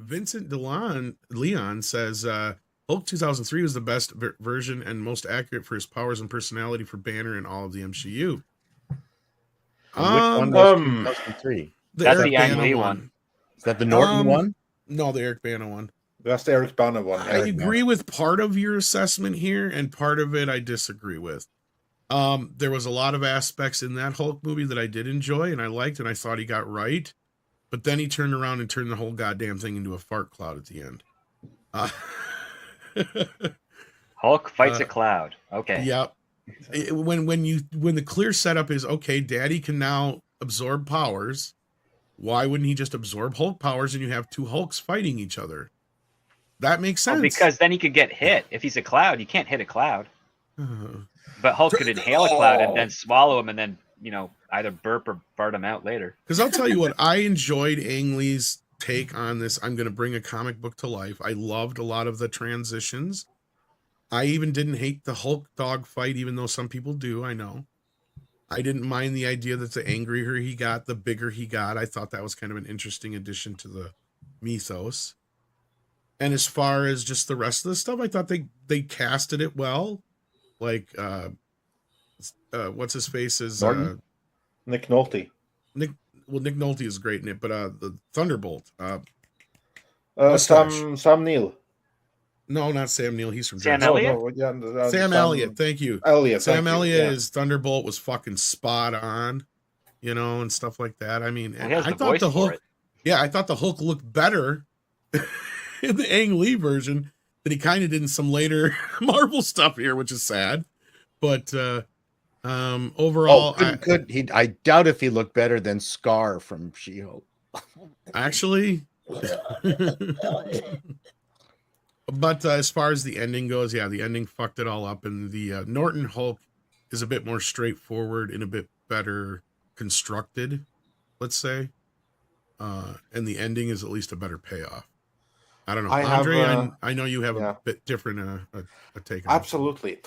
Vincent Leon says Hulk 2003 was the best version and most accurate for his powers and personality for Banner in all of the MCU. And which one was 2003? The That's Eric the Ang Bana Lee one. Is that the Norton one? No, the Eric Bana one. That's the Eric Bana one. I agree with part of your assessment here, and part of it I disagree with. There was a lot of aspects in that Hulk movie that I did enjoy and I liked, and I thought he got right. But then he turned around and turned the whole goddamn thing into a fart cloud at the end. Hulk fights a cloud. Okay. Yep. When the clear setup is, okay, Daddy can now absorb powers, why wouldn't he just absorb Hulk powers and you have two Hulks fighting each other? That makes sense. Because then he could get hit. If he's a cloud, you can't hit a cloud. But Hulk could inhale a cloud and then swallow him and then, either burp or fart him out later. Because I'll tell you what, I enjoyed Ang Lee's take on this. I'm going to bring a comic book to life. I loved a lot of the transitions. I even didn't hate the Hulk dog fight, even though some people do, I know. I didn't mind the idea that the angrier he got, the bigger he got. I thought that was kind of an interesting addition to the mythos. And as far as just the rest of the stuff, I thought they casted it well. Like, what's his face is Nick Nolte. Nick Nolte is great in it, but the Thunderbolt. Sam Neill. No, not Sam Neill. He's from Sam Elliott. Sam Elliott. Thank you. Sam Elliott as Thunderbolt was fucking spot on, and stuff like that. I mean, I thought the Hulk. Yeah, I thought the Hulk looked better in the Ang Lee version than he kind of did in some later Marvel stuff here, which is sad. But overall, I doubt if he looked better than Scar from She-Hulk. Actually. But as far as the ending goes, yeah, the ending fucked it all up. And the Norton Hulk is a bit more straightforward and a bit better constructed, let's say. And the ending is at least a better payoff. I don't know. Andre, I know you have a bit different a take on Absolutely.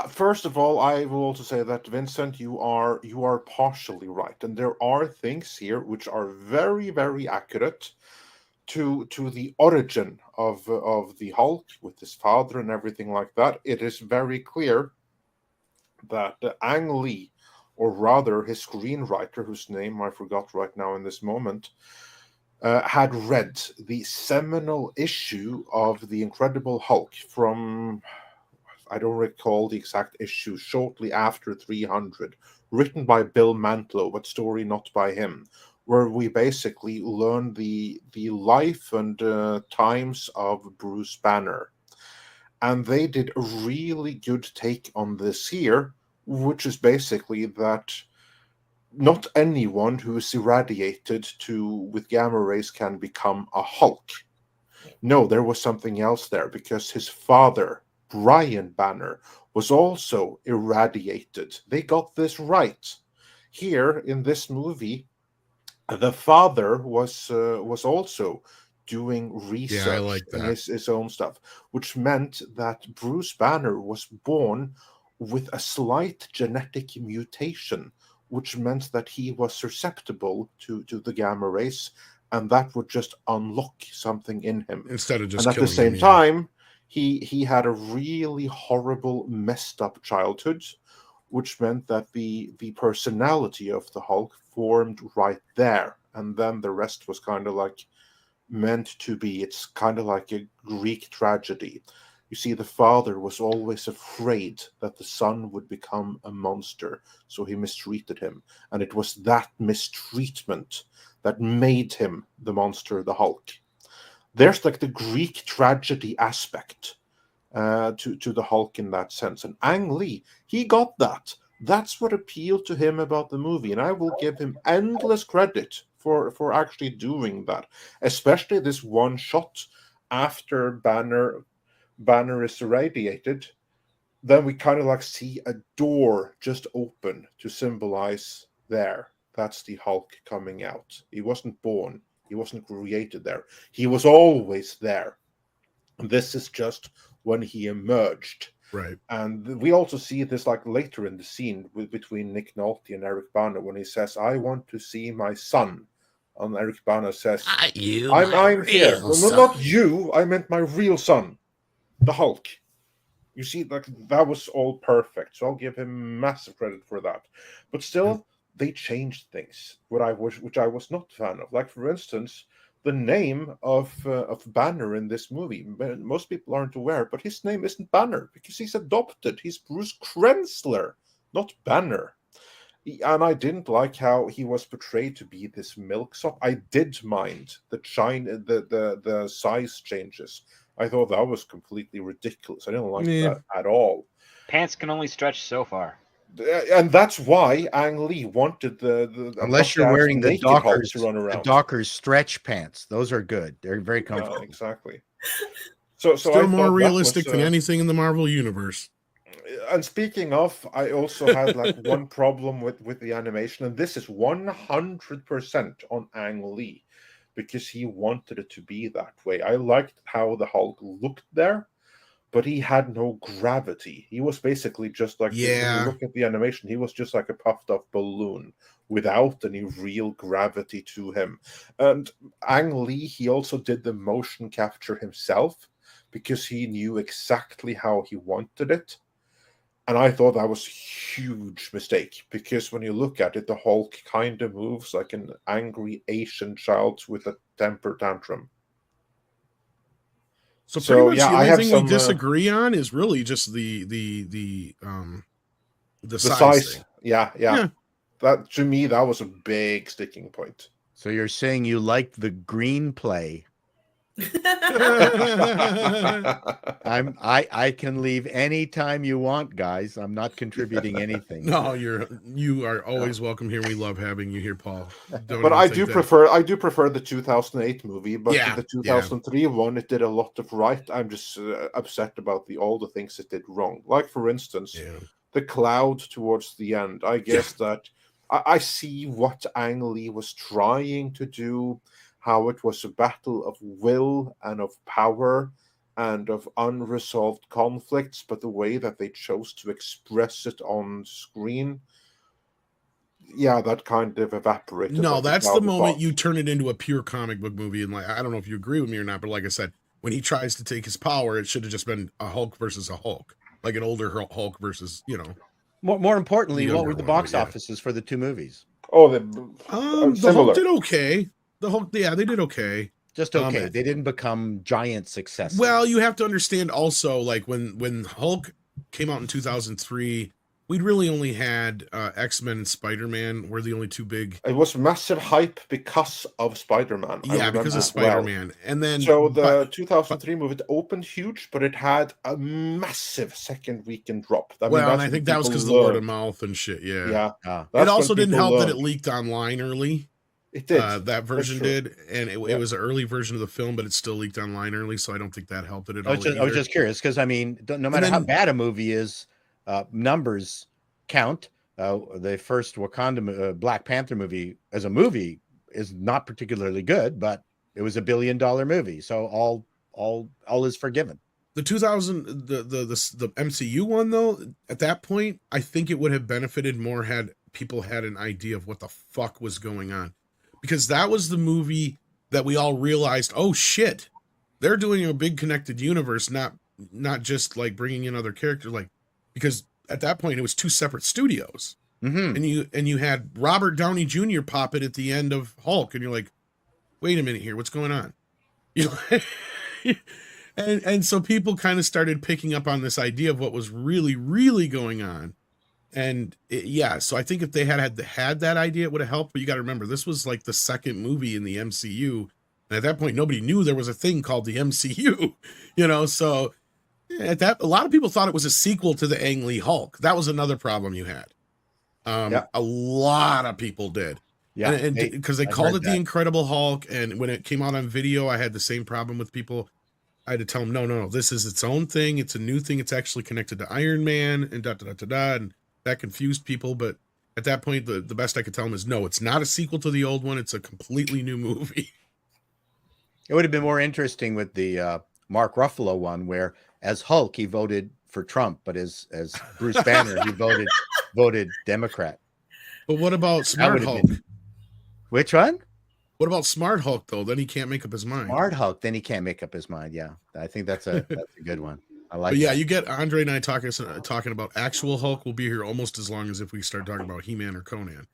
First of all, I will also say that, Vincent, you are partially right. And there are things here which are very, very accurate to the origin of the Hulk with his father and everything like that. It is very clear that Ang Lee, or rather his screenwriter, whose name I forgot right now in this moment, had read the seminal issue of The Incredible Hulk from, I don't recall the exact issue, shortly after 300, written by Bill Mantlo, but story not by him, where we basically learn the life and times of Bruce Banner. And they did a really good take on this here, which is basically that not anyone who is irradiated with gamma rays can become a Hulk. No, there was something else there, because his father, Brian Banner, was also irradiated. They got this right. Here in this movie, the father was also doing research in his own stuff, which meant that Bruce Banner was born with a slight genetic mutation, which meant that he was susceptible to the gamma rays, and that would just unlock something in him. Instead of just and at the same time, he had a really horrible, messed up childhood, which meant that the personality of the Hulk formed right there, and then the rest was kind of like meant to be. It's kind of like a Greek tragedy. You see, the father was always afraid that the son would become a monster, so he mistreated him, and it was that mistreatment that made him the monster, the Hulk. There's like the Greek tragedy aspect to the Hulk in that sense. And Ang Lee, he got that. That's what appealed to him about the movie, and I will give him endless credit for actually doing that, especially this one shot after Banner is irradiated. Then we kind of like see a door just open to symbolize there. That's the Hulk coming out. He wasn't born. He wasn't created there. He was always there. This is just when he emerged. Right. And we also see this like later in the scene between Nick Nolte and Eric Bana when he says, "I want to see my son on Eric Bana says, you, I'm here. No, not you. I meant my real son, the Hulk. You see, like that was all perfect. So I'll give him massive credit for that. But still, they changed things, which I was not a fan of. Like for instance, the name of Banner in this movie. Most people aren't aware, but his name isn't Banner because he's adopted. He's Bruce Krensler, not Banner. And I didn't like how he was portrayed to be this milksop. I did mind the size changes. I thought that was completely ridiculous. I didn't like that at all. Pants can only stretch so far. And that's why Ang Lee wanted the unless you're wearing the Dockers to run around. The Dockers stretch pants. Those are good. They're very comfortable. Yeah, exactly. So still more realistic than anything in the Marvel universe. And speaking of, I also had like one problem with the animation, and this is 100% on Ang Lee, because he wanted it to be that way. I liked how the Hulk looked there, but he had no gravity. He was basically just like, when you look at the animation, he was just like a puffed up balloon without any real gravity to him. And Ang Lee, he also did the motion capture himself because he knew exactly how he wanted it. And I thought that was a huge mistake, because when you look at it, the Hulk kind of moves like an angry Asian child with a temper tantrum. So pretty much the only thing we disagree on is really just the size thing. Yeah. That, to me, that was a big sticking point. So you're saying you liked the green play. I can leave anytime you want, guys. I'm not contributing anything. No, you are always welcome here. We love having you here, Paul. But I do prefer the 2008 movie, but the 2003 one, it did a lot of right. I'm just upset about all the things it did wrong. Like for instance, the cloud towards the end. I guess that I see what Ang Lee was trying to do, how it was a battle of will and of power and of unresolved conflicts, but the way that they chose to express it on screen, that kind of evaporated. No, that's the moment you turn it into a pure comic book movie. And like, I don't know if you agree with me or not, but like I said, when he tries to take his power, it should have just been a Hulk versus a Hulk, like an older Hulk versus, More importantly, what were the box offices for the two movies? Oh, the Hulk did okay. The Hulk, they did okay. Just okay. They didn't become giant successes. Well, you have to understand also, like when Hulk came out in 2003, we'd really only had X-Men and Spider-Man were the only two big. It was massive hype because of Spider-Man. Yeah, because of Spider-Man. And then so the 2003 movie, it opened huge, but it had a massive second weekend drop. And I think that was because of the word of mouth and shit. Yeah. It also didn't help that it leaked online early. It did. That version did, and it was an early version of the film, but it still leaked online early, so I don't think that helped it at all. I was just curious, because I mean, no matter how bad a movie is, numbers count. The first Wakanda Black Panther movie as a movie is not particularly good, but it was $1 billion movie, so all is forgiven. The 2000 the MCU one though, at that point, I think it would have benefited more had people had an idea of what the fuck was going on. Because that was the movie that we all realized, oh shit, they're doing a big connected universe, not just like bringing in other characters, like, because at that point it was two separate studios, and you had Robert Downey Jr. pop it at the end of Hulk, and you're like, wait a minute here, what's going on? And so people kind of started picking up on this idea of what was really, really going on. And so I think if they had that idea, it would have helped. But you got to remember, this was like the second movie in the MCU. And at that point, nobody knew there was a thing called the MCU, So a lot of people thought it was a sequel to the Ang Lee Hulk. That was another problem you had. A lot of people did. Yeah. And because they called it the Incredible Hulk. And when it came out on video, I had the same problem with people. I had to tell them, no, this is its own thing. It's a new thing. It's actually connected to Iron Man and and that confused people, but at that point, the best I could tell them is, no, it's not a sequel to the old one. It's a completely new movie. It would have been more interesting with the Mark Ruffalo one, where as Hulk, he voted for Trump, but as Bruce Banner, he voted Democrat. But what about Smart Hulk? Which one? What about Smart Hulk though? Then he can't make up his mind. Smart Hulk, then he can't make up his mind. Yeah, I think that's a good one. I like. But yeah, that. you get Andre and I talking about actual Hulk. We'll be here almost as long as if we start talking about He-Man or Conan.